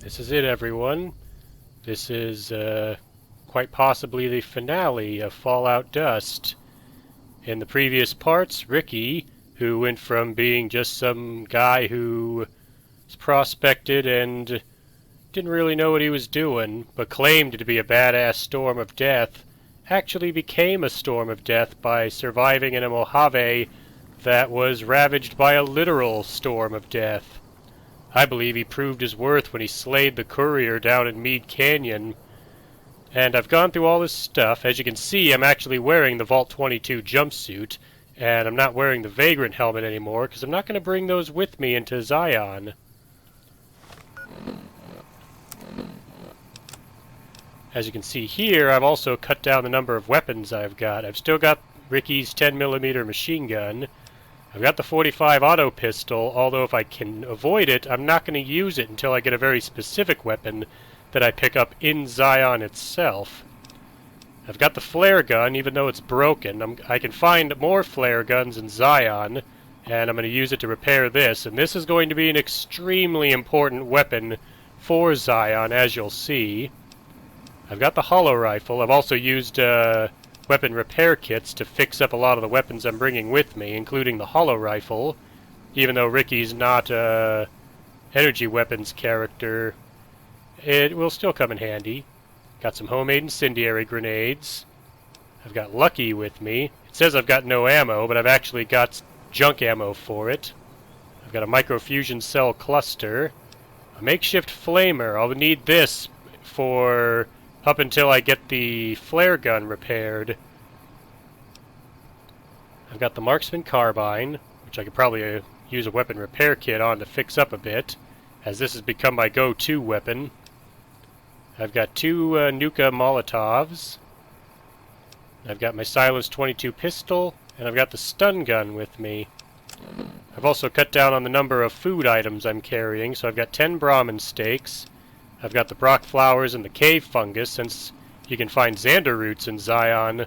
This is it, everyone. This is quite possibly the finale of Fallout Dust. In the previous parts, Ricky, who went from being just some guy who was prospected and didn't really know what he was doing, but claimed to be a badass storm of death, actually became a storm of death by surviving in a Mojave that was ravaged by a literal storm of death. I believe he proved his worth when he slayed the Courier down in Mead Canyon. And I've gone through all this stuff. As you can see, I'm actually wearing the Vault 22 jumpsuit, and I'm not wearing the Vagrant helmet anymore, because I'm not going to bring those with me into Zion. As you can see here, I've also cut down the number of weapons I've got. I've still got Ricky's 10mm machine gun. I've got the 45 auto pistol, although if I can avoid it, I'm not going to use it until I get a very specific weapon that I pick up in Zion itself. I've got the flare gun, even though it's broken. I can find more flare guns in Zion, and I'm going to use it to repair this. And this is going to be an extremely important weapon for Zion, as you'll see. I've got the hollow rifle. I've also used weapon repair kits to fix up a lot of the weapons I'm bringing with me, including the hollow rifle. Even though Ricky's not a energy weapons character, it will still come in handy. Got some homemade incendiary grenades. I've got Lucky with me. It says I've got no ammo, but I've actually got junk ammo for it. I've got a microfusion cell cluster. A makeshift flamer. I'll need this for up until I get the flare gun repaired. I've got the marksman carbine, which I could probably use a weapon repair kit on to fix up a bit, as this has become my go-to weapon. I've got two Nuka Molotovs. I've got my silenced 22 pistol, and I've got the stun gun with me. I've also cut down on the number of food items I'm carrying, so I've got 10 Brahmin steaks. I've got the Brock flowers and the cave fungus, since you can find Xander roots in Zion.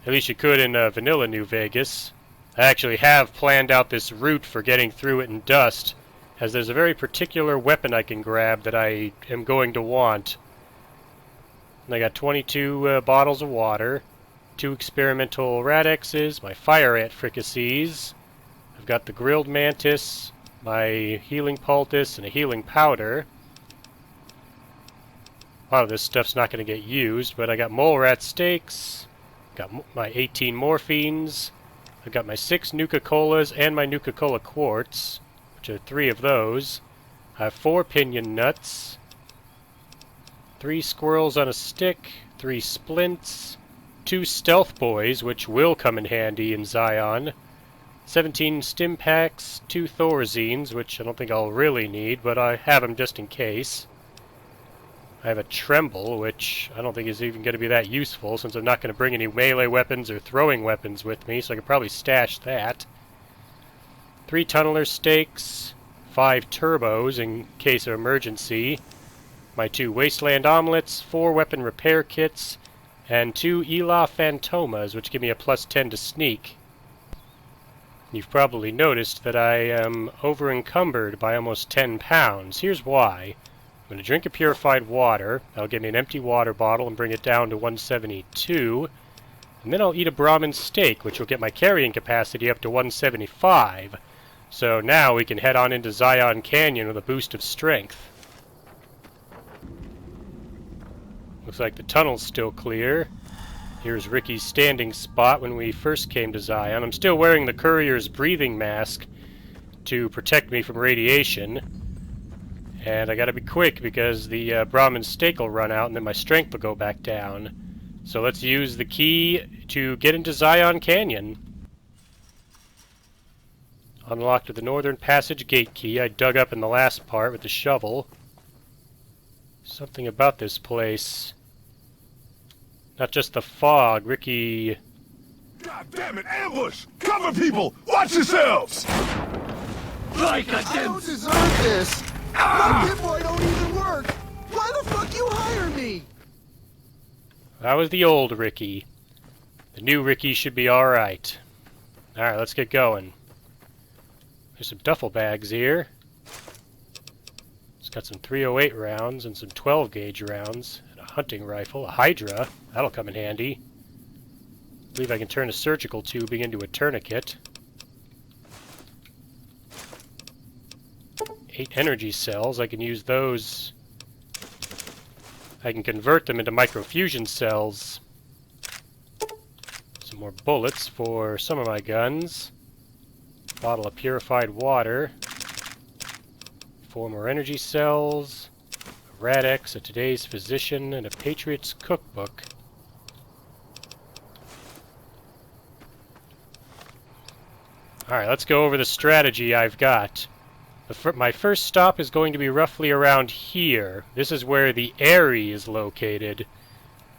At least you could in vanilla New Vegas. I actually have planned out this route for getting through it in Dust, as there's a very particular weapon I can grab that I am going to want. And I got 22 bottles of water, 2 experimental radexes, my fire ant fricassees. I've got the grilled mantis, my healing poultice, and a healing powder. A lot of this stuff's not going to get used, but I got mole rat steaks, got my 18 morphines, I've got my 6 Nuka-Colas and my Nuka-Cola quartz, which are 3 of those. I have 4 pinion nuts, 3 squirrels on a stick, 3 splints, 2 stealth boys, which will come in handy in Zion, 17 stim packs, 2 thorazines, which I don't think I'll really need, but I have them just in case. I have a tremble, which I don't think is even going to be that useful, since I'm not going to bring any melee weapons or throwing weapons with me, so I could probably stash that. 3 tunneler steaks, 5 turbos in case of emergency, my 2 wasteland omelets, 4 weapon repair kits, and 2 Elah Phantomas, which give me a +10 to sneak. You've probably noticed that I am over-encumbered by almost 10 pounds. Here's why. I'm going to drink a purified water. That'll give me an empty water bottle and bring it down to 172. And then I'll eat a Brahmin steak, which will get my carrying capacity up to 175. So now we can head on into Zion Canyon with a boost of strength. Looks like the tunnel's still clear. Here's Ricky's standing spot when we first came to Zion. I'm still wearing the Courier's breathing mask to protect me from radiation. And I gotta be quick because the Brahmin steak will run out and then my strength will go back down. So let's use the key to get into Zion Canyon. Unlocked with the Northern Passage gate key I dug up in the last part with the shovel. Something about this place. Not just the fog, Ricky... God damn it, ambush! Cover people! Watch yourselves! Like a I don't deserve this! My Pip-Boy don't even work! Why the fuck you hire me? That was the old Ricky. The new Ricky should be alright. Alright, let's get going. There's some duffel bags here. It's got some 308 rounds and some 12 gauge rounds, and a hunting rifle, a Hydra. That'll come in handy. I believe I can turn a surgical tubing into a tourniquet. 8 energy cells. I can use those. I can convert them into microfusion cells. Some more bullets for some of my guns. Bottle of purified water. 4 more energy cells. A Rad-X, a Today's Physician, and a Patriot's Cookbook. Alright, let's go over the strategy I've got. My first stop is going to be roughly around here. This is where the Aerie is located.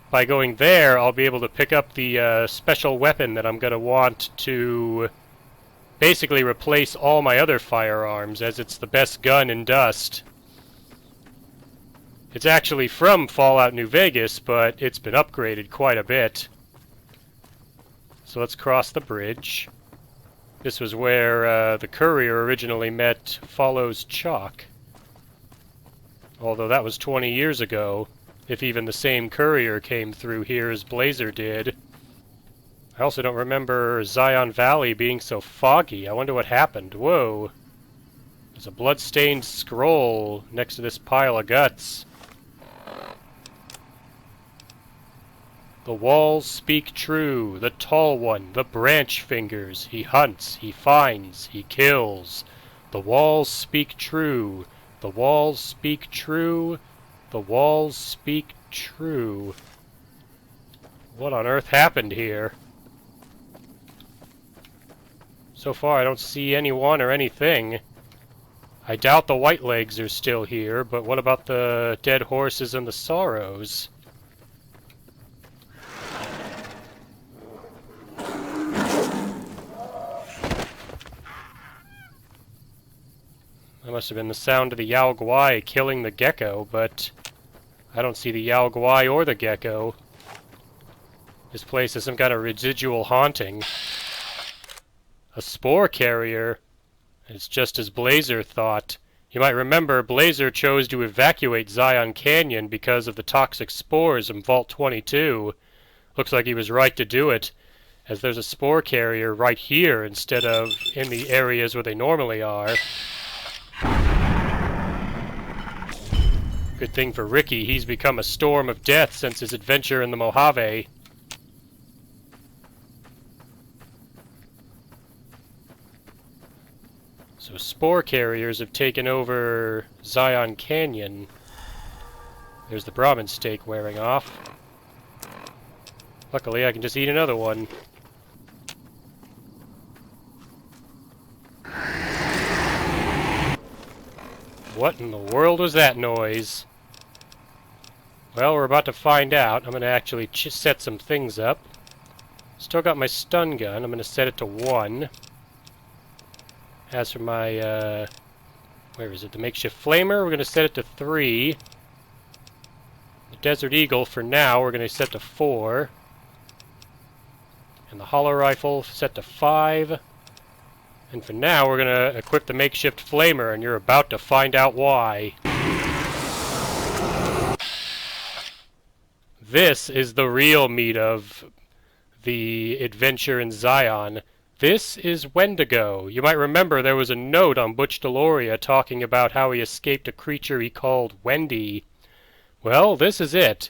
By going there, I'll be able to pick up the special weapon that I'm going to want to basically replace all my other firearms, as it's the best gun in Dust. It's actually from Fallout New Vegas, but it's been upgraded quite a bit. So let's cross the bridge. This was where the Courier originally met Follows Chalk. Although that was 20 years ago, if even the same Courier came through here as Blazer did. I also don't remember Zion Valley being so foggy. I wonder what happened. Whoa. There's a blood-stained scroll next to this pile of guts. The walls speak true, the tall one, the branch fingers. He hunts, he finds, he kills. The walls speak true, the walls speak true, the walls speak true. What on earth happened here? So far I don't see anyone or anything. I doubt the White Legs are still here, but what about the dead horses and the sorrows? That must have been the sound of the Yao Guai killing the gecko, but I don't see the Yao Guai or the gecko. This place has some kind of residual haunting. A Spore Carrier. It's just as Blazer thought. You might remember Blazer chose to evacuate Zion Canyon because of the toxic spores in Vault 22. Looks like he was right to do it, as there's a Spore Carrier right here instead of in the areas where they normally are. Good thing for Ricky, he's become a storm of death since his adventure in the Mojave. So Spore Carriers have taken over Zion Canyon. There's the Brahmin steak wearing off. Luckily, I can just eat another one. What in the world was that noise? Well, we're about to find out. I'm going to actually set some things up. Still got my stun gun. I'm going to set it to 1. As for my, where is it? The makeshift flamer, we're going to set it to 3. The Desert Eagle, for now, we're going to set to 4. And the hollow rifle, set to 5. And for now, we're going to equip the makeshift flamer, and you're about to find out why. This is the real meat of the adventure in Zion. This is Wendigo. You might remember there was a note on Butch Deloria talking about how he escaped a creature he called Wendy. Well, this is it.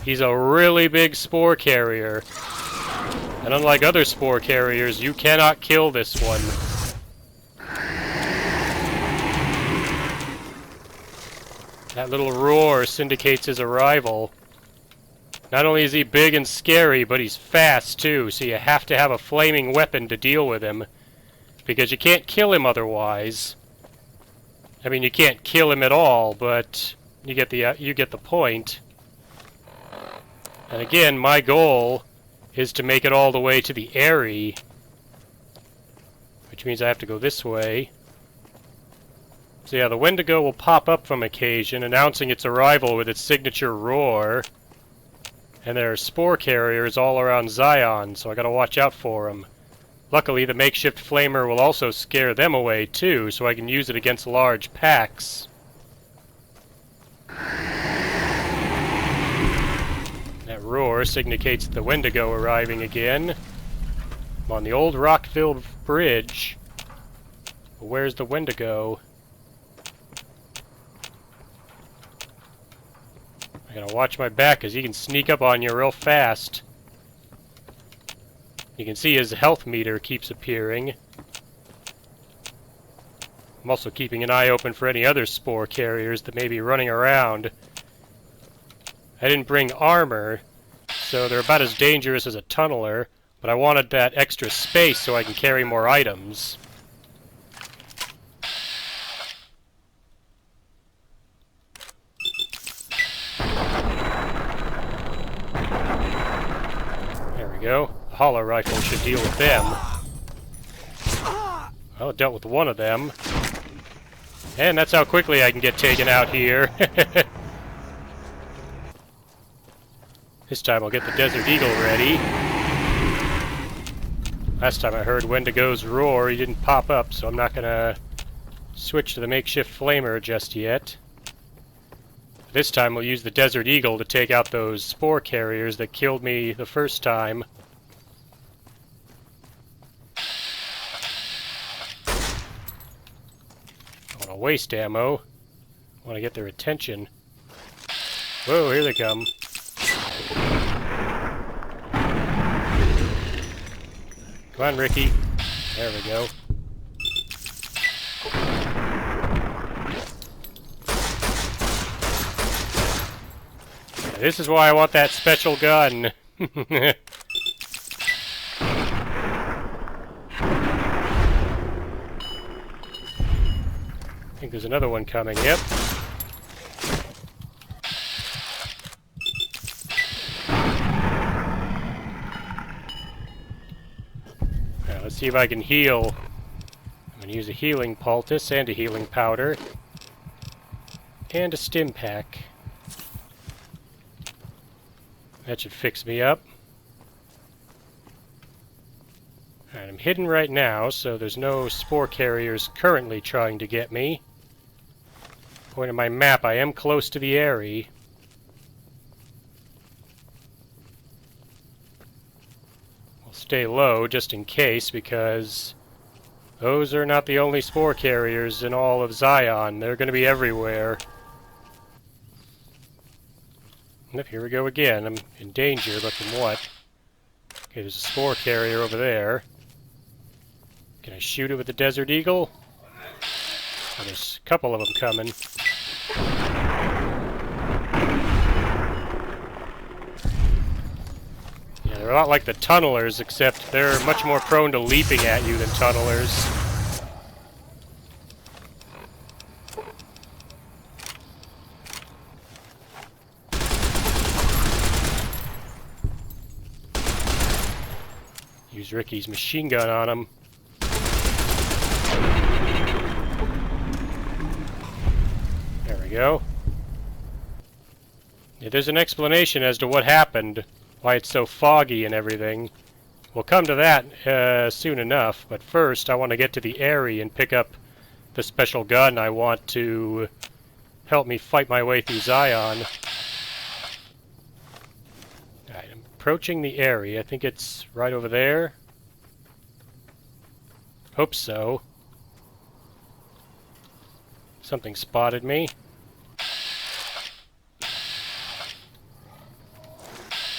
He's a really big Spore Carrier. And unlike other Spore Carriers, you cannot kill this one. That little roar syndicates his arrival. Not only is he big and scary, but he's fast too, so you have to have a flaming weapon to deal with him. Because you can't kill him otherwise. I mean, you can't kill him at all, but you get the point. And again, my goal is to make it all the way to the Aerie. Which means I have to go this way. So yeah, the Wendigo will pop up from occasion, announcing its arrival with its signature roar. And there are Spore Carriers all around Zion, so I gotta watch out for them. Luckily, the makeshift flamer will also scare them away too, so I can use it against large packs. That roar significates the Wendigo arriving again. I'm on the old ROCKVILLE bridge. But where's the Wendigo? I gotta watch my back because he can sneak up on you real fast. You can see his health meter keeps appearing. I'm also keeping an eye open for any other spore carriers that may be running around. I didn't bring armor, so they're about as dangerous as a tunneler, but I wanted that extra space so I can carry more items. There we go. The hollow rifle should deal with them. Well, it dealt with one of them. And that's how quickly I can get taken out here. This time I'll get the Desert Eagle ready. Last time I heard Wendigo's roar, he didn't pop up, so I'm not gonna switch to the makeshift flamer just yet. This time we'll use the Desert Eagle to take out those spore carriers that killed me the first time. I want to waste ammo. I want to get their attention. Whoa, here they come. Come on, Ricky. There we go. This is why I want that special gun. I think there's another one coming. Yep. Now, let's see if I can heal. I'm going to use a healing poultice and a healing powder. And a stim pack. That should fix me up. Alright, I'm hidden right now, so there's no spore carriers currently trying to get me. According to my map, I am close to the area. I'll stay low just in case, because those are not the only spore carriers in all of Zion. They're going to be everywhere. Yep, here we go again. I'm in danger, but from what? Okay, there's a spore carrier over there. Can I shoot it with the Desert Eagle? Oh, there's a couple of them coming. Yeah, they're a lot like the tunnelers, except they're much more prone to leaping at you than tunnelers. Use Ricky's machine gun on him. There we go. Yeah, there's an explanation as to what happened, why it's so foggy and everything. We'll come to that soon enough, but first I want to get to the area and pick up the special gun I want to help me fight my way through Zion. Alright, I'm approaching the area. I think it's right over there. Hope so. Something spotted me.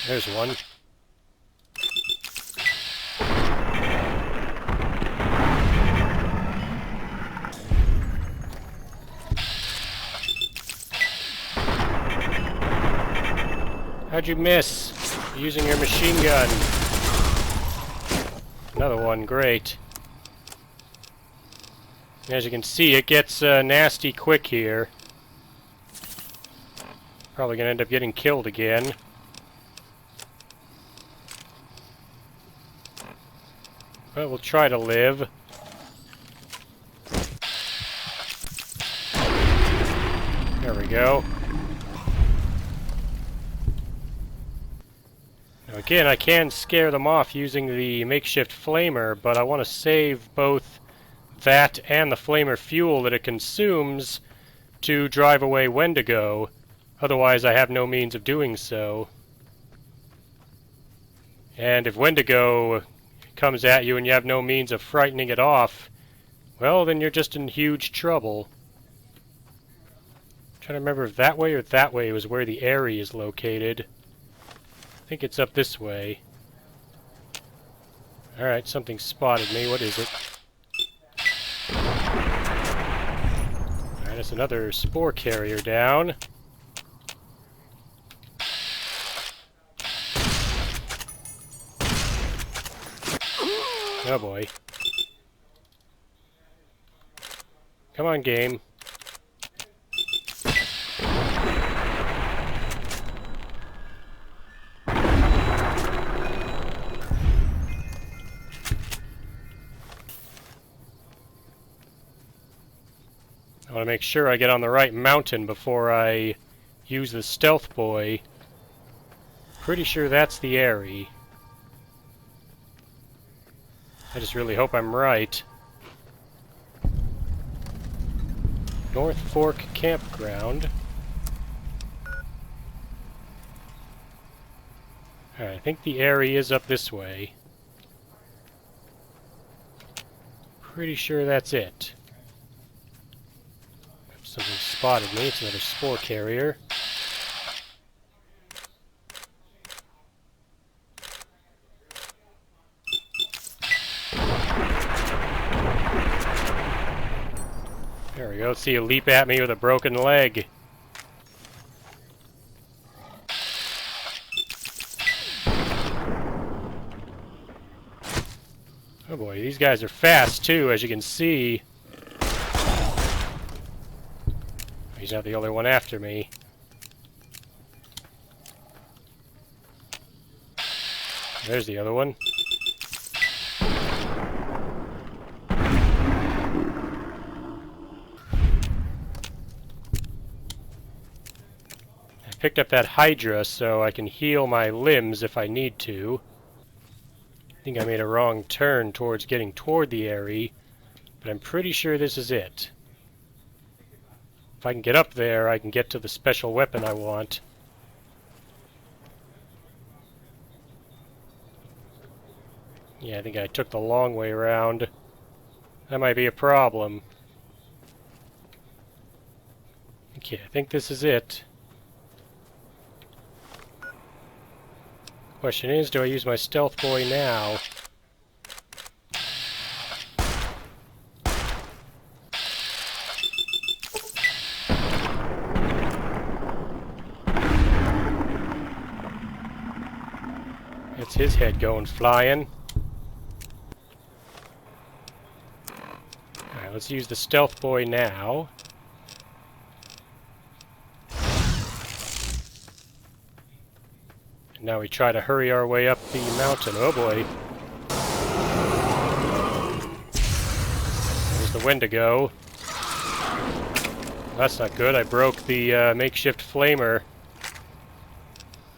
There's one. How'd you miss? Using your machine gun. Another one, great. As you can see, it gets nasty quick here. Probably gonna end up getting killed again. But we'll try to live. There we go. Again, I can scare them off using the makeshift flamer, but I want to save both that and the flamer fuel that it consumes to drive away Wendigo. Otherwise, I have no means of doing so. And if Wendigo comes at you and you have no means of frightening it off, well, then you're just in huge trouble. I'm trying to remember if that way or that way was where the area is located. I think it's up this way. Alright, something spotted me. What is it? Alright, that's another spore carrier down. Oh boy. Come on, game. I want to make sure I get on the right mountain before I use the stealth boy. Pretty sure that's the area. I just really hope I'm right. North Fork Campground. Alright, I think the area is up this way. Pretty sure that's it. Something spotted me. It's another spore carrier. There we go. Let's see you leap at me with a broken leg. Oh boy, these guys are fast too, as you can see. He's not the only one after me. There's the other one. I picked up that Hydra so I can heal my limbs if I need to. I think I made a wrong turn towards getting toward the area, but I'm pretty sure this is it. If I can get up there, I can get to the special weapon I want. Yeah, I think I took the long way around. That might be a problem. Okay, I think this is it. Question is, do I use my stealth boy now? It's his head going flying. Alright, let's use the stealth boy now. And now we try to hurry our way up the mountain. Oh boy. There's the Wendigo. That's not good. I broke the makeshift flamer.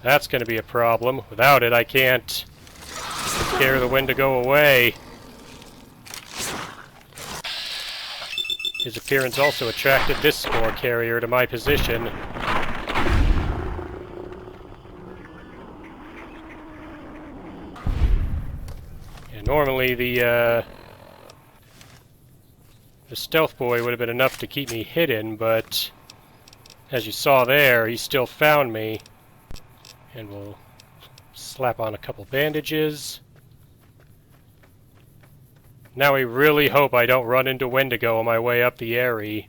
That's going to be a problem. Without it, I can't scare the Wendigo away. His appearance also attracted this spore carrier to my position. And normally the stealth boy would have been enough to keep me hidden, but as you saw there, he still found me. And we'll slap on a couple bandages. Now we really hope I don't run into Wendigo on my way up the area.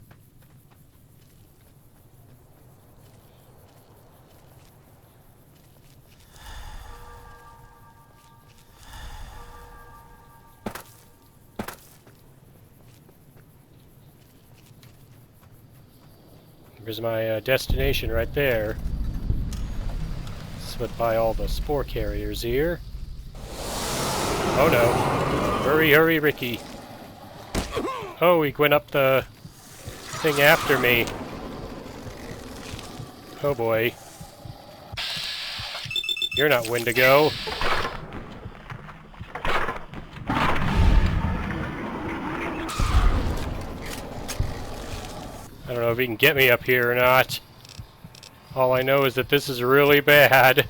There's my destination right there. Slip by all the spore carriers here. Oh no. Hurry, hurry, Ricky. Oh, he went up the thing after me. Oh boy. You're not Wendigo. I don't know if he can get me up here or not. All I know is that this is really bad.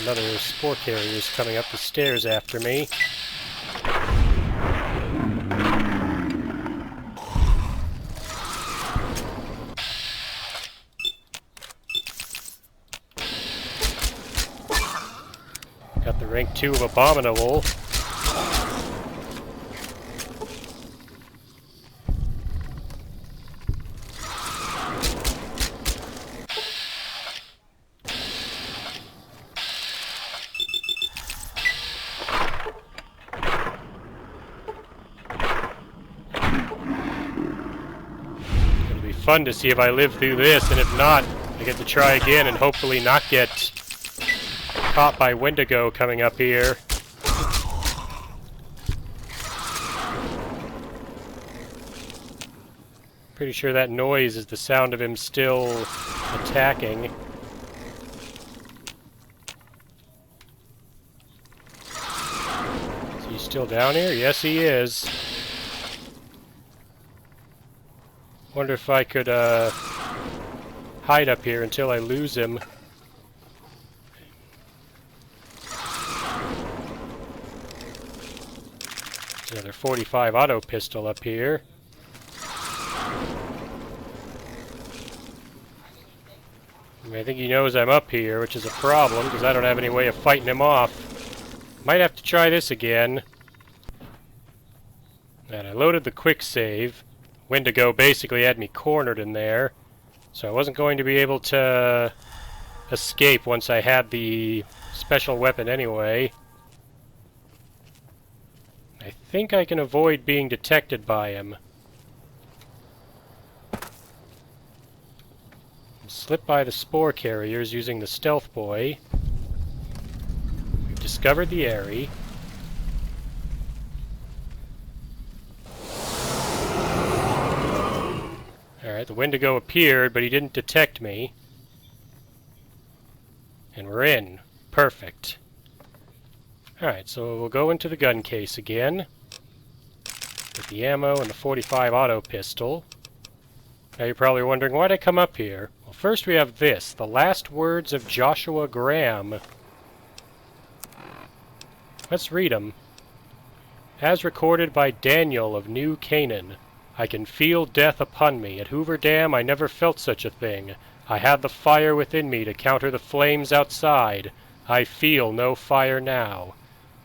Another Spore Carriers coming up the stairs after me. Got the rank 2 of Abominable. Fun to see if I live through this, and if not, I get to try again and hopefully not get caught by Wendigo coming up here. Pretty sure that noise is the sound of him still attacking. Is he still down here? Yes, he is. Wonder if I could hide up here until I lose him. There's another 45 auto pistol up here. I think he knows I'm up here, which is a problem because I don't have any way of fighting him off. Might have to try this again. And I loaded the quick save. Wendigo basically had me cornered in there, so I wasn't going to be able to escape once I had the special weapon anyway. I think I can avoid being detected by him. Slip by the Spore Carriers using the Stealth Boy. We've discovered the area. Alright, the Wendigo appeared, but he didn't detect me. And we're in. Perfect. Alright, so we'll go into the gun case again. With the ammo and the 45 auto pistol. Now you're probably wondering, why'd I come up here? Well, first we have this. The last words of Joshua Graham. Let's read them. As recorded by Daniel of New Canaan. I can feel death upon me. At Hoover Dam I never felt such a thing. I had the fire within me to counter the flames outside. I feel no fire now.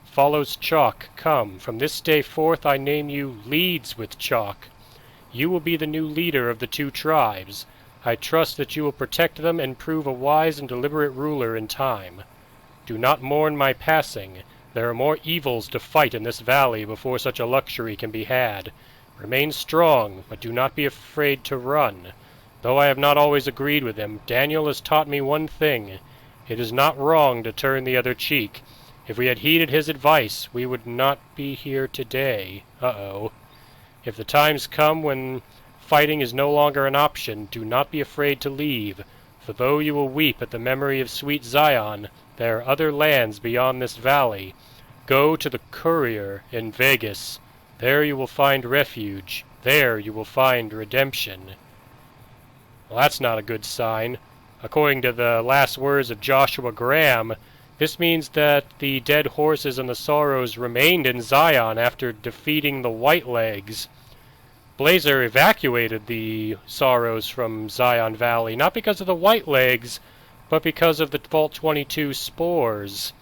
Follows Chalk, come. From this day forth I name you Leads with Chalk. You will be the new leader of the two tribes. I trust that you will protect them and prove a wise and deliberate ruler in time. Do not mourn my passing. There are more evils to fight in this valley before such a luxury can be had. Remain strong, but do not be afraid to run. Though I have not always agreed with him, Daniel has taught me one thing. It is not wrong to turn the other cheek. If we had heeded his advice, we would not be here today. Uh-oh. If the times come when fighting is no longer an option, do not be afraid to leave. For though you will weep at the memory of sweet Zion, there are other lands beyond this valley. Go to the Courier in Vegas. There you will find refuge. There you will find redemption. Well, that's not a good sign. According to the last words of Joshua Graham, this means that the dead horses and the sorrows remained in Zion after defeating the Whitelegs. Blazer evacuated the sorrows from Zion Valley, not because of the Whitelegs, but because of the Vault 22 spores.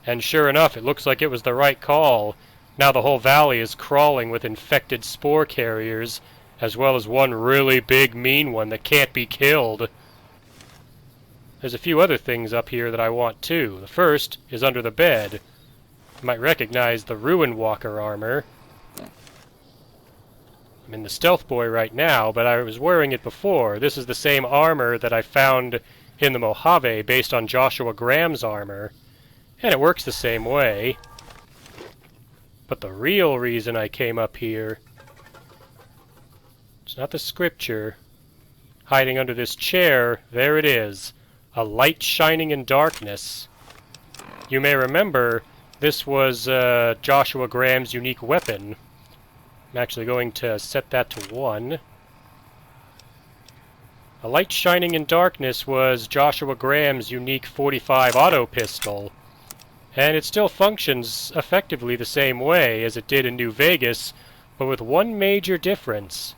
And sure enough, it looks like it was the right call. Now the whole valley is crawling with infected Spore Carriers, as well as one really big mean one that can't be killed. There's a few other things up here that I want too. The first is under the bed. You might recognize the Ruin Walker armor. I'm in the Stealth Boy right now, but I was wearing it before. This is the same armor that I found in the Mojave based on Joshua Graham's armor. And it works the same way. But the real reason I came up here, it's not the scripture, hiding under this chair. There it is. A light shining in darkness. You may remember this was Joshua Graham's unique weapon. I'm actually going to set that to 1. A light shining in darkness was Joshua Graham's unique 45 auto pistol. And it still functions effectively the same way as it did in New Vegas, but with one major difference.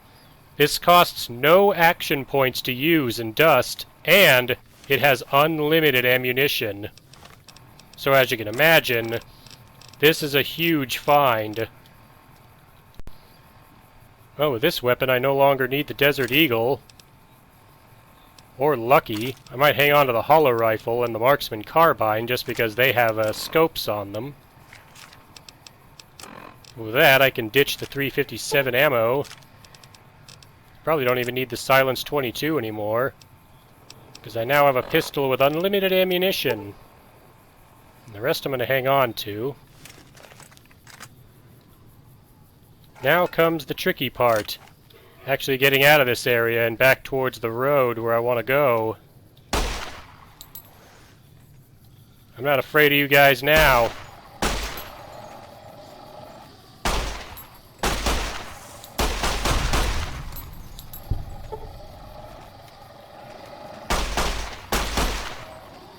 This costs no action points to use in Dust, and it has unlimited ammunition. So as you can imagine, this is a huge find. Oh, with this weapon I no longer need the Desert Eagle. Or Lucky. I might hang on to the Hollow Rifle and the Marksman Carbine just because they have scopes on them. With that, I can ditch the 357 ammo. Probably don't even need the Silence 22 anymore, because I now have a pistol with unlimited ammunition. And the rest I'm going to hang on to. Now comes the tricky part. Actually getting out of this area and back towards the road where I want to go. I'm not afraid of you guys now.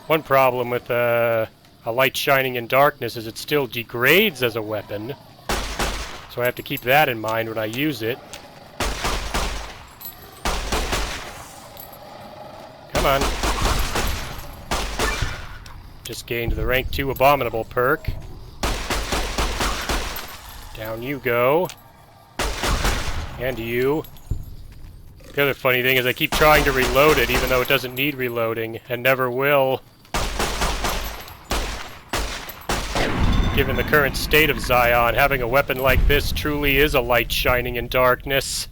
One problem with a light shining in darkness is it still degrades as a weapon. So I have to keep that in mind when I use it. Come on. Just gained the rank 2 Abominable perk. Down you go. And you. The other funny thing is I keep trying to reload it even though it doesn't need reloading, and never will. Given the current state of Zion, having a weapon like this truly is a light shining in darkness.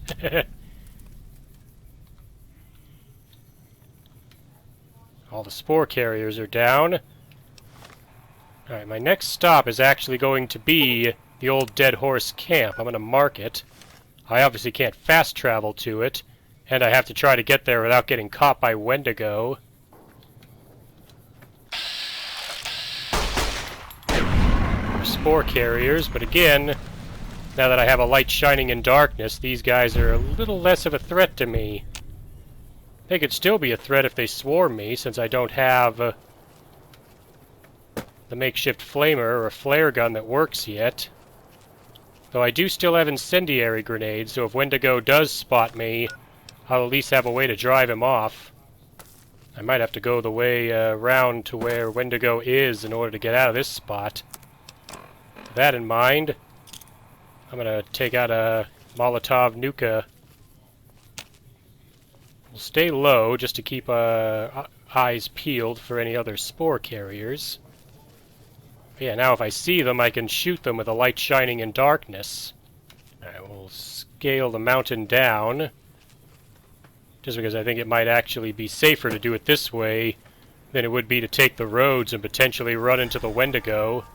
All the Spore Carriers are down. Alright, my next stop is actually going to be the old Dead Horse Camp. I'm going to mark it. I obviously can't fast travel to it, and I have to try to get there without getting caught by Wendigo. Spore Carriers, but again, now that I have a light shining in darkness, these guys are a little less of a threat to me. They could still be a threat if they swarm me, since I don't have the makeshift flamer or flare gun that works yet. Though I do still have incendiary grenades, so if Wendigo does spot me, I'll at least have a way to drive him off. I might have to go the way around to where Wendigo is in order to get out of this spot. With that in mind, I'm going to take out a Molotov Nuka. We'll stay low just to keep eyes peeled for any other Spore Carriers. But yeah, now if I see them, I can shoot them with a light shining in darkness. Alright, we'll scale the mountain down. Just because I think it might actually be safer to do it this way than it would be to take the roads and potentially run into the Wendigo.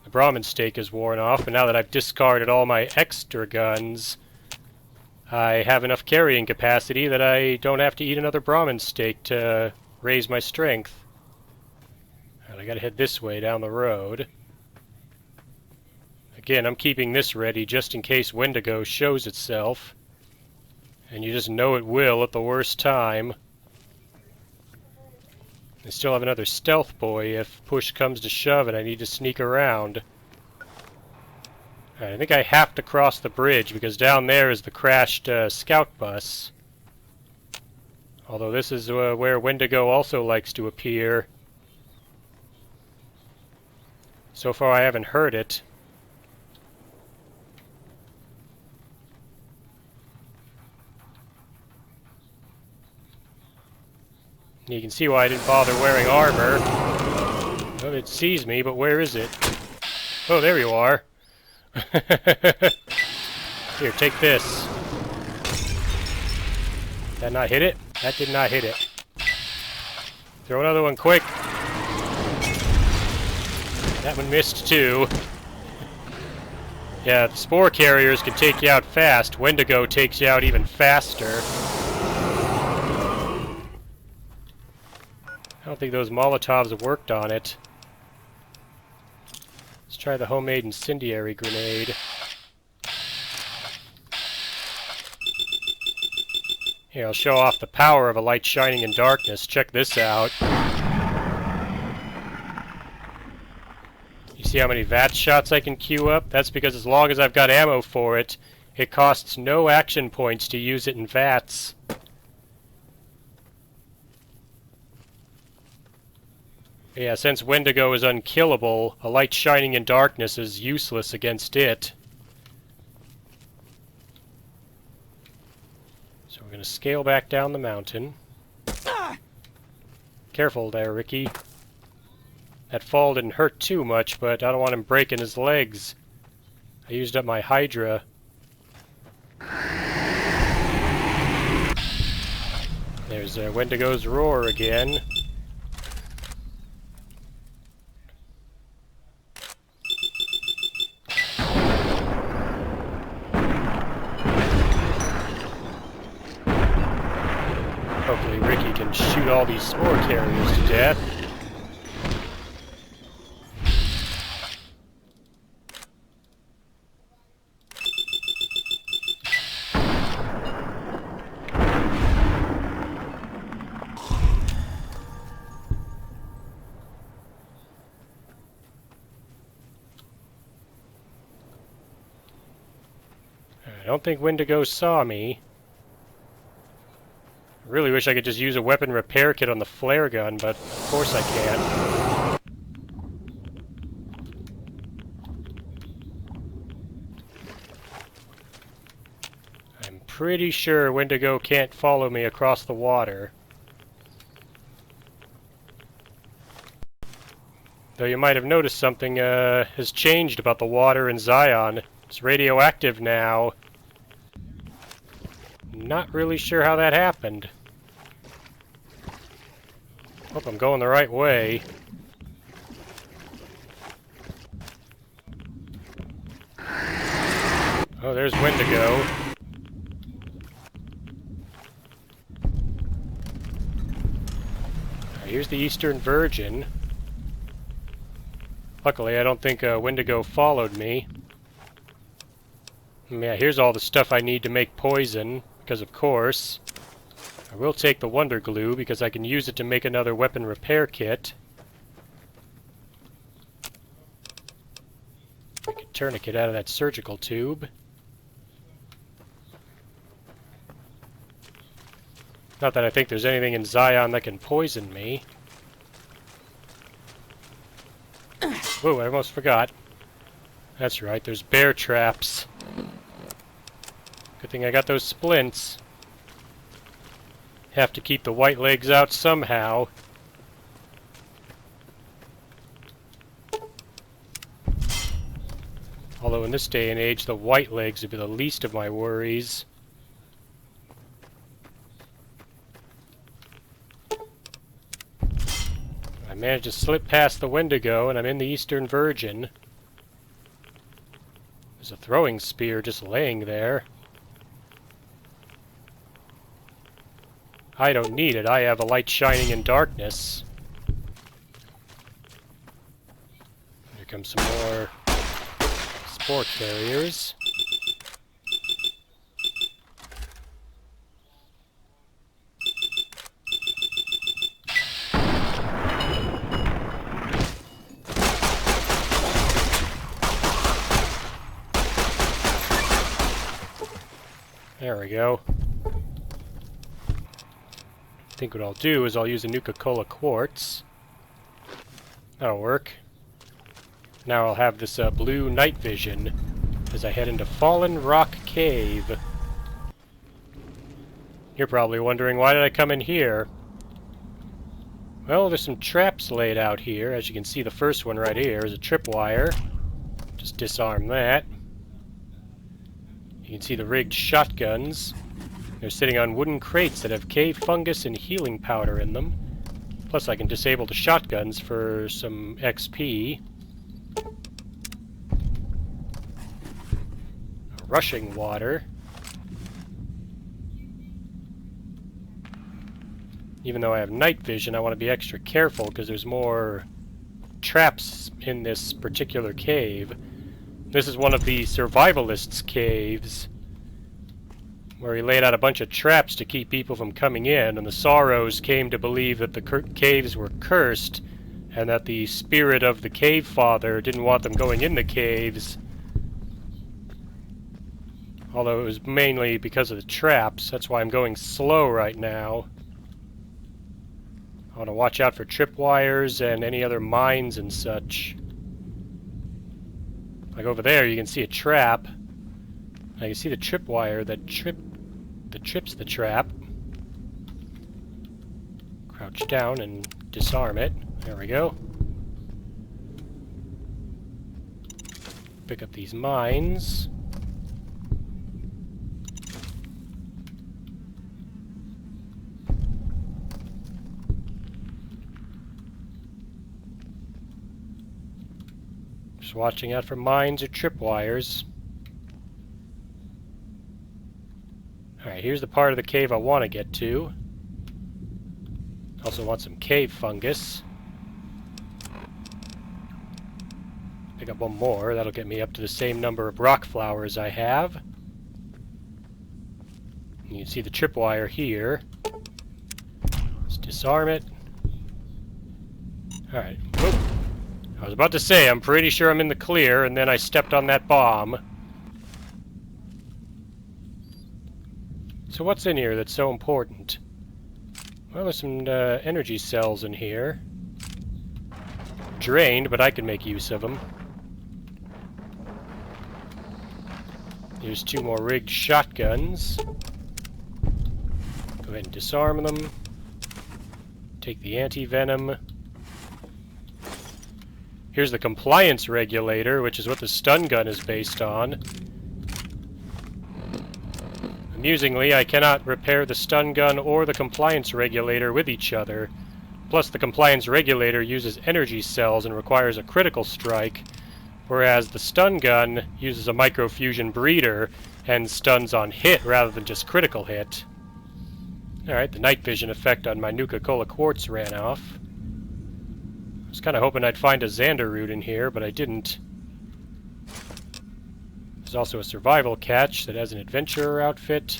The Brahmin stake is worn off, and now that I've discarded all my extra guns, I have enough carrying capacity that I don't have to eat another Brahmin steak to raise my strength. And I gotta head this way down the road. Again, I'm keeping this ready just in case Wendigo shows itself. And you just know it will at the worst time. I still have another stealth boy if push comes to shove and I need to sneak around. I think I have to cross the bridge because down there is the crashed scout bus. Although this is where Wendigo also likes to appear. So far I haven't heard it. You can see why I didn't bother wearing armor. Well, it sees me, but where is it? Oh, there you are. Here, take this. Did that not hit it? That did not hit it. Throw another one quick. That one missed too. Yeah, the Spore Carriers can take you out fast. Wendigo takes you out even faster. don't think those Molotovs worked on it. Let's try the homemade incendiary grenade. Here, I'll show off the power of a light shining in darkness. Check this out. You see how many VAT shots I can queue up? That's because as long as I've got ammo for it, it costs no action points to use it in VATs. Yeah, since Wendigo is unkillable, a light shining in darkness is useless against it. So we're going to scale back down the mountain. Careful there, Ricky. That fall didn't hurt too much, but I don't want him breaking his legs. I used up my Hydra. There's Wendigo's roar again. Hopefully Ricky can shoot all these Spore Carriers to death. I don't think Wendigo saw me. I really wish I could just use a weapon repair kit on the flare gun, but of course I can't. I'm pretty sure Wendigo can't follow me across the water. Though you might have noticed something has changed about the water in Zion. It's radioactive now. Not really sure how that happened. Hope I'm going the right way. Oh, there's Wendigo. Here's the Eastern Virgin. Luckily, I don't think Wendigo followed me. Yeah, here's all the stuff I need to make poison, because of course. I will take the Wonder Glue, because I can use it to make another weapon repair kit. Make a tourniquet out of that surgical tube. Not that I think there's anything in Zion that can poison me. Whoa, I almost forgot. That's right, there's bear traps. Good thing I got those splints. Have to keep the white legs out somehow. Although in this day and age, the white legs would be the least of my worries. I managed to slip past the Wendigo, and I'm in the Eastern Virgin. There's a throwing spear just laying there. I don't need it. I have a light shining in darkness. Here comes some more Spore Carriers. There we go. I think what I'll do is I'll use a Nuka-Cola quartz. That'll work. Now I'll have this blue night vision as I head into Fallen Rock Cave. You're probably wondering, why did I come in here? Well, there's some traps laid out here. As you can see, the first one right here is a tripwire. Just disarm that. You can see the rigged shotguns. They're sitting on wooden crates that have cave fungus and healing powder in them. Plus I can disable the shotguns for some XP. Rushing water. Even though I have night vision, I want to be extra careful because there's more traps in this particular cave. This is one of the survivalists' caves, where he laid out a bunch of traps to keep people from coming in, and the Sorrows came to believe that the caves were cursed, and that the spirit of the cave father didn't want them going in the caves. Although it was mainly because of the traps. That's why I'm going slow right now. I want to watch out for tripwires and any other mines and such. Like over there, you can see a trap. I can see the tripwire that trips the trap. Crouch down and disarm it. There we go. Pick up these mines. Just watching out for mines or tripwires. Alright, here's the part of the cave I want to get to. Also want some cave fungus. Pick up one more. That'll get me up to the same number of rock flowers I have. And you can see the tripwire here. Let's disarm it. Alright. Whoop. I was about to say, I'm pretty sure I'm in the clear, and then I stepped on that bomb. So what's in here that's so important? Well, there's some energy cells in here. Drained, but I can make use of them. Here's 2 more rigged shotguns. Go ahead and disarm them. Take the anti-venom. Here's the compliance regulator, which is what the stun gun is based on. Amusingly, I cannot repair the stun gun or the compliance regulator with each other. Plus, the compliance regulator uses energy cells and requires a critical strike, whereas the stun gun uses a microfusion breeder and stuns on hit rather than just critical hit. Alright, the night vision effect on my Nuka-Cola quartz ran off. I was kind of hoping I'd find a Xander root in here, but I didn't. There's also a survival catch that has an adventurer outfit,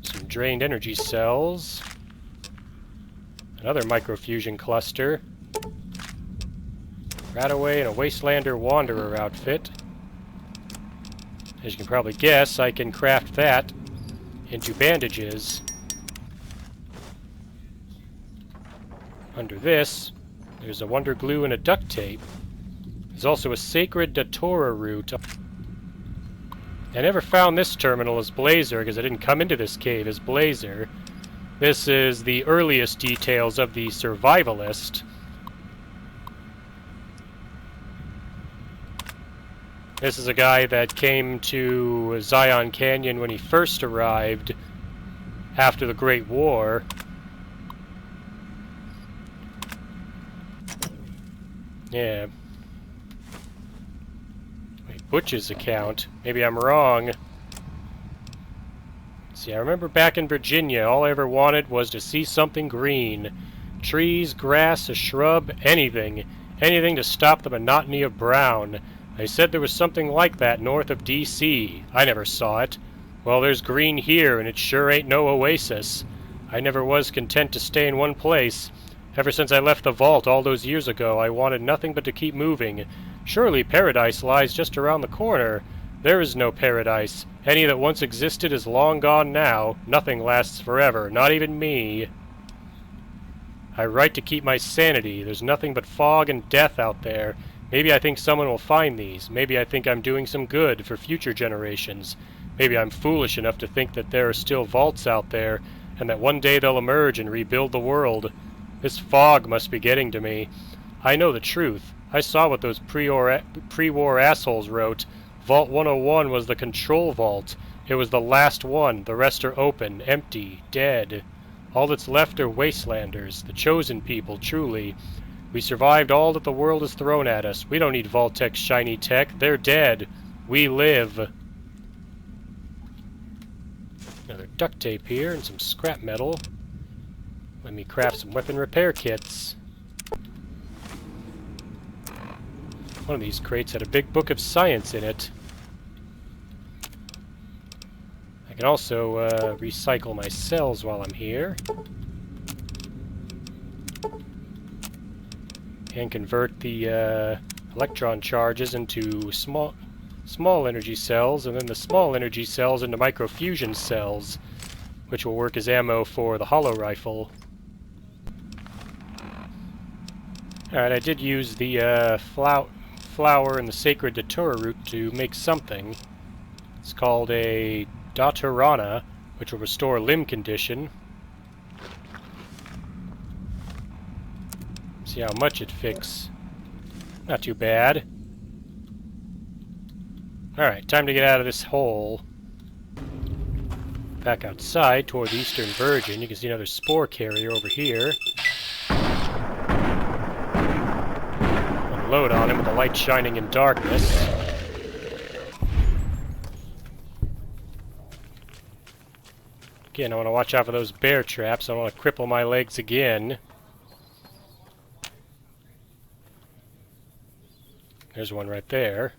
some drained energy cells, another microfusion cluster, Rataway and a Wastelander Wanderer outfit. As you can probably guess, I can craft that into bandages. Under this, there's a Wonder Glue and a Duct Tape. There's also a Sacred Datura root. I never found this terminal as Blazer because I didn't come into this cave as Blazer. This is the earliest details of the Survivalist. This is a guy that came to Zion Canyon when he first arrived after the Great War. Yeah. Wait, Butch's account. Maybe I'm wrong. See, I remember back in Virginia, all I ever wanted was to see something green. Trees, grass, a shrub, anything. Anything to stop the monotony of brown. They said there was something like that north of D.C. I never saw it. Well, there's green here, and it sure ain't no oasis. I never was content to stay in one place. Ever since I left the vault all those years ago, I wanted nothing but to keep moving. Surely paradise lies just around the corner. There is no paradise. Any that once existed is long gone now. Nothing lasts forever, not even me. I write to keep my sanity. There's nothing but fog and death out there. Maybe I think someone will find these. Maybe I think I'm doing some good for future generations. Maybe I'm foolish enough to think that there are still vaults out there, and that one day they'll emerge and rebuild the world. This fog must be getting to me. I know the truth. I saw what those pre-war assholes wrote. Vault 101 was the control vault. It was the last one. The rest are open, empty, dead. All that's left are wastelanders, the chosen people, truly. We survived all that the world has thrown at us. We don't need Vault-Tech's shiny tech. They're dead. We live. Another duct tape here and some scrap metal. Let me craft some weapon repair kits. One of these crates had a big book of science in it. I can also recycle my cells while I'm here. And convert the electron charges into small energy cells, and then the small energy cells into microfusion cells, which will work as ammo for the hollow rifle. Alright, I did use the flower and the sacred datura root to make something. It's called a daturana, which will restore limb condition. See how much it fixes. Not too bad. Alright, time to get out of this hole. Back outside toward the Eastern Virgin. You can see another spore carrier over here. Unload on him with the light shining in darkness. Again, I want to watch out for those bear traps. I don't want to cripple my legs again. There's one right there.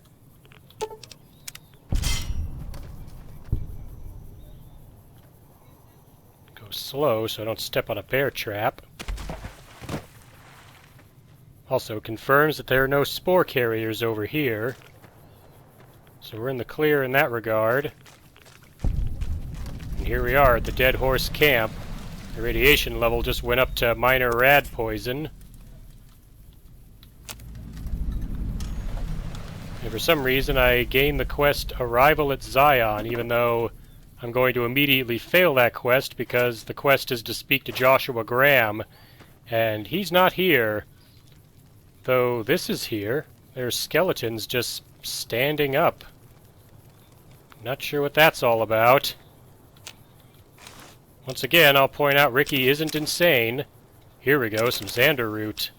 Go slow so I don't step on a bear trap. Also confirms that there are no spore carriers over here. So we're in the clear in that regard. And here we are at the Dead Horse Camp. The radiation level just went up to minor rad poison. And for some reason I gained the quest Arrival at Zion, even though I'm going to immediately fail that quest because the quest is to speak to Joshua Graham, and he's not here. Though this is here. There's skeletons just standing up. Not sure what that's all about. Once again, I'll point out Ricky isn't insane. Here we go, some Xander root.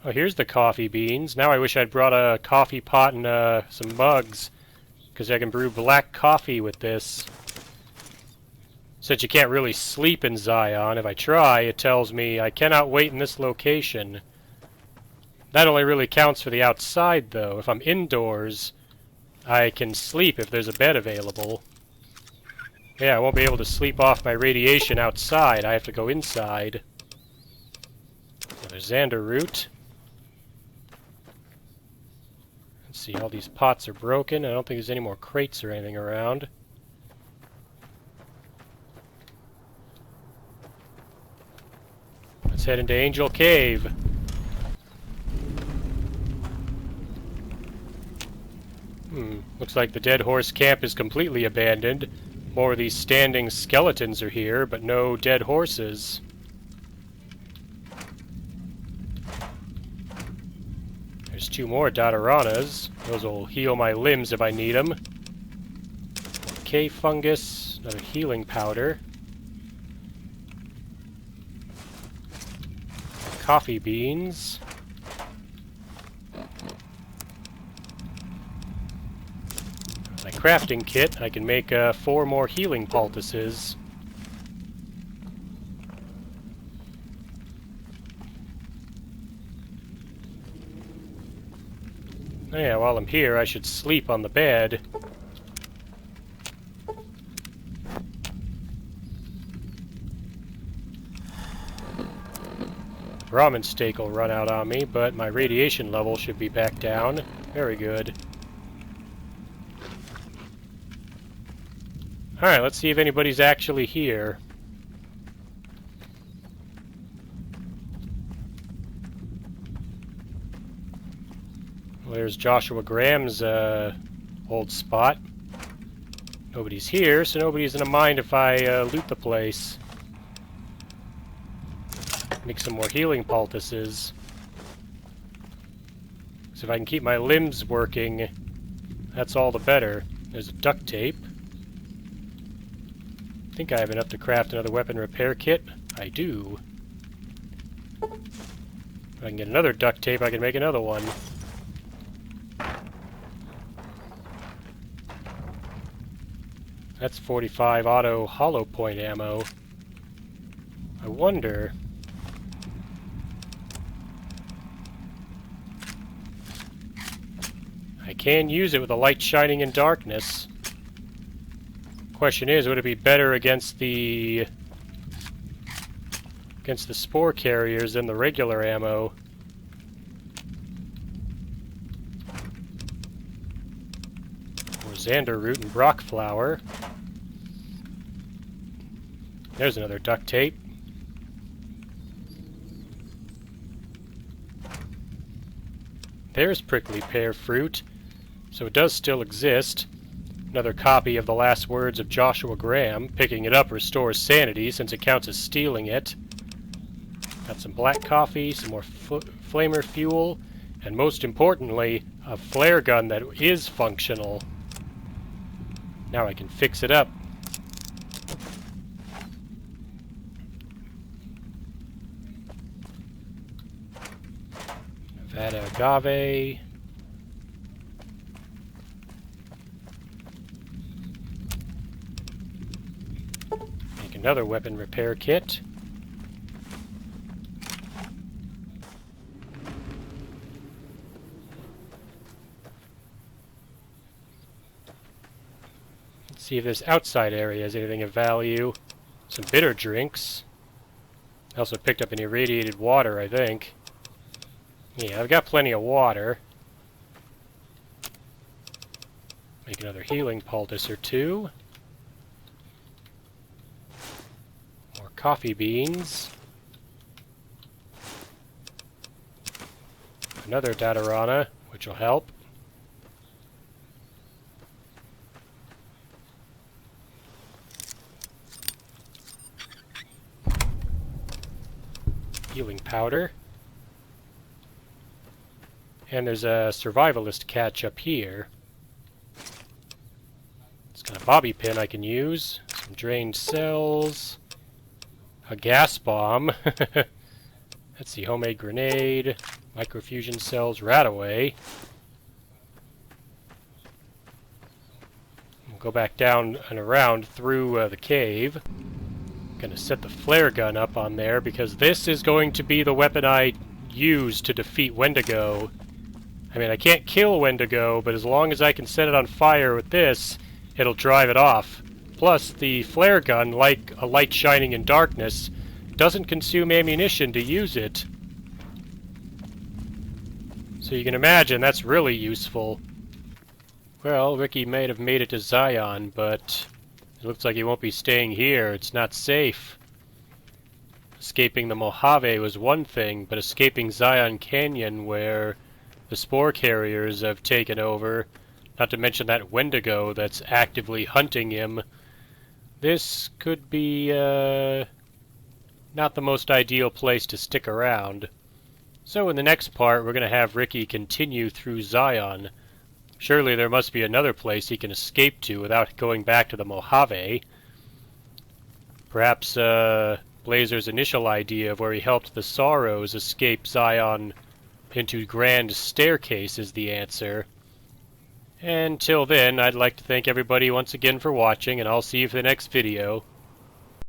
Oh, here's the coffee beans. Now I wish I'd brought a coffee pot and some mugs, because I can brew black coffee with this. Since you can't really sleep in Zion, if I try, it tells me I cannot wait in this location. That only really counts for the outside, though. If I'm indoors, I can sleep if there's a bed available. Yeah, I won't be able to sleep off my radiation outside. I have to go inside. Another Xander root. Let's see, all these pots are broken. I don't think there's any more crates or anything around. Let's head into Angel Cave. Looks like the Dead Horse Camp is completely abandoned. More of these standing skeletons are here, but no dead horses. There's two more Dataranas. Those will heal my limbs if I need them. K fungus, another healing powder. Coffee beans. My crafting kit, I can make 4 more healing poultices. Oh yeah, while I'm here, I should sleep on the bed. Ramen steak will run out on me, but my radiation level should be back down. Very good. Alright, let's see if anybody's actually here. Well, there's Joshua Graham's old spot. Nobody's here, so nobody's in a mind if I loot the place. Make some more healing poultices. So if I can keep my limbs working, that's all the better. There's a duct tape. I think I have enough to craft another weapon repair kit. I do. If I can get another duct tape, I can make another one. That's 45 auto hollow point ammo. I wonder... I can use it with a light shining in darkness. Question is, would it be better against the Spore Carriers than the regular ammo? Or Xander root and Brock flower. There's another duct tape. There's prickly pear fruit. So it does still exist. Another copy of the last words of Joshua Graham. Picking it up restores sanity since it counts as stealing it. Got some black coffee, some more flamer fuel, and most importantly, a flare gun that is functional. Now I can fix it up. Nevada agave. Make another weapon repair kit. Let's see if this outside area has anything of value. Some bitter drinks. I also picked up an irradiated water, I think. Yeah, I've got plenty of water. Make another healing poultice or two. More coffee beans. Another Datarana, which will help. Healing powder. And there's a survivalist catch up here. It's got a bobby pin I can use. Some drained cells. A gas bomb. Let's see, homemade grenade. Microfusion cells, Rataway. We'll go back down and around through the cave. Gonna set the flare gun up on there because this is going to be the weapon I use to defeat Wendigo. I mean, I can't kill Wendigo, but as long as I can set it on fire with this, it'll drive it off. Plus, the flare gun, like a light shining in darkness, doesn't consume ammunition to use it. So you can imagine that's really useful. Well, Ricky might have made it to Zion, but it looks like he won't be staying here. It's not safe. Escaping the Mojave was one thing, but escaping Zion Canyon, where the Spore Carriers have taken over, not to mention that Wendigo that's actively hunting him, this could be not the most ideal place to stick around. So in the next part, we're going to have Ricky continue through Zion. Surely there must be another place he can escape to without going back to the Mojave. Perhaps Blazer's initial idea of where he helped the Sorrows escape Zion into Grand Staircase is the answer. Until then, I'd like to thank everybody once again for watching, and I'll see you for the next video.